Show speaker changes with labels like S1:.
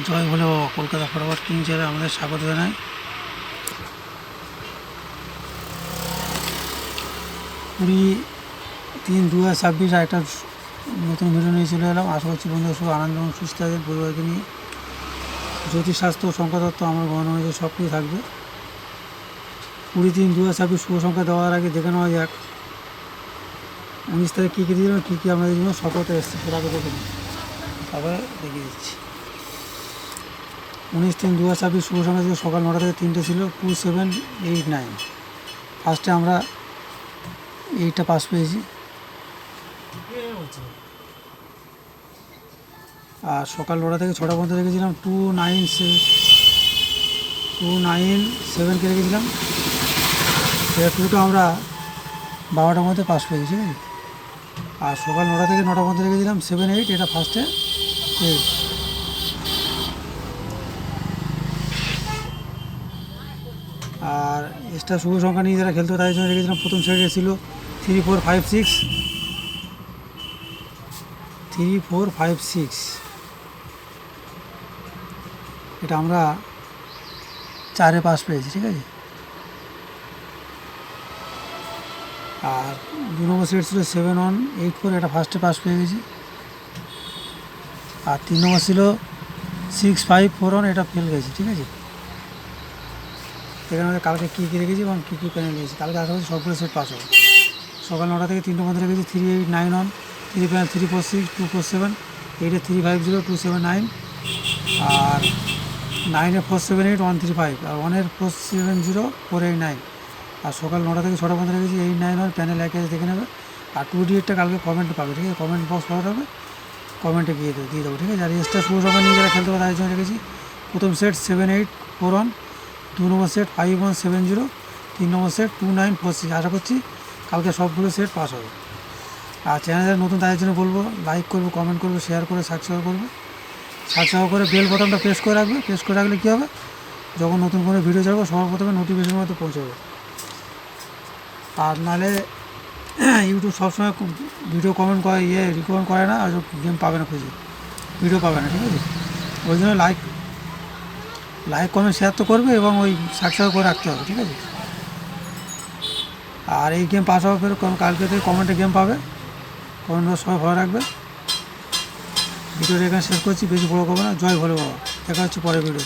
S1: জয় ভোলে বাবা। Kolkata forward king চ্যানেলে আমাদের স্বাগত জানাই। 20/3/2026 আর একটা নতুন ভিডিও নিয়ে চলে এলাম। আশা করছি বন্ধুরা সব আনন্দ এবং সুস্থ আছেন পরিবারকে নিয়ে। জ্যোতিষ শাস্ত্র ও সংখ্যাতত্ত্ব আমার গণনা অনুযায়ী সব কিছু থাকবে। 20/3/2026 শুভ সংখ্যা দেওয়ার আগে দেখে নেওয়া যাক 19 তারিখ কী কী দিলাম, কী কী আমাদের জন্য সফলতা এসছে সেটা আগে দেখে নিই, তারপরে দেখিয়ে দিচ্ছি। 19/3/2026 শুভ সংখ্যা ছিল সকাল 9টা থেকে 3টে ছিল 2789। ফার্স্টে আমরা এইটা পাস পেয়েছি, আর সকাল 9টা থেকে 6টা পর্যন্ত রেখেছিলাম 297কে রেখেছিলাম। এটা 2টা আমরা 12টার মধ্যে পাস পেয়েছি, ঠিক আছে। আর সকাল 9টা থেকে 9টা পর্যন্ত রেখেছিলাম 78, এটা ফার্স্টে 8। আর এক্সট্রা শুভ সংখ্যা নিয়ে যারা খেলতে তাদের জন্য রেখেছিলাম প্রথম সেটে ছিল 3456। এটা আমরা 4-এ পাস পেয়েছি, ঠিক আছে। আর 2 নম্বর সেট ছিল 7184, এটা ফার্স্টে পাস পেয়ে গেছি। আর 3 নম্বর ছিল 6541, এটা ফেল গেছি, ঠিক আছে। এখানে আমাদের কালকে কী কী রেখেছি এবং কী কী প্যানেল দিয়েছি, কালকে আশা করছি সবগুলো সেট পাস হবে। সকাল 9টা থেকে 3টের মধ্যে রেখেছি 3891, 3 প্যানেল 346 247, 8-এ 350 279, আর 9-এ 478 135, আর 1-এর 470 489। আর সকাল 9টা থেকে 6টা পর্যন্ত রেখেছি 891, প্যানেল একে দেখে নেবে। আর 2D-এরটা কালকে কমেন্টে পাবে, ঠিক আছে। কমেন্ট বক্স পাওয়া যাবে, কমেন্টে দিয়ে দেবো, ঠিক আছে। আর এক্সট্রা শুভ সংখ্যা নিয়ে যারা খেলতে পারে তাদের জন্য রেখেছি প্রথম সেট 7841, 2 নম্বর সেট 5170, 3 নম্বর সেট 2946। আশা করছি কালকে সবগুলো সেট পাস হবে। আর চ্যানেলে নতুন তাদের জন্য বলবো লাইক করবে, কমেন্ট করবে, শেয়ার করে সাবস্ক্রাইব করবে। সাবস্ক্রাইব করে বেল বাটনটা প্রেস করে রাখবে। প্রেস করে রাখলে কী হবে, যখন নতুন কোনো ভিডিও ছাড়বো সবার প্রথমে নোটিফিকেশনের মধ্যে পৌঁছাবে। আর নাহলে ইউটিউব সবসময় ভিডিও কমেন্ট করে রিকমেন্ড করে না, আর গেম পাবে না, খুঁজে ভিডিও পাবে না, ঠিক আছে। ওই জন্য লাইক কমেন্ট শেয়ার তো করবে এবং ওই সাবস্ক্রাইব করে রাখতে হবে, ঠিক আছে। আর এই গেম পাস হওয়ার পরে কালকে থেকে কমেন্টে গেম পাবে। কমেন্ট সবাই ভালো রাখবে। ভিডিওটা এখানে শেষ করছি, বেশি বড় করবো না। জয় ভোলে বাবা, দেখা হচ্ছে পরের ভিডিও।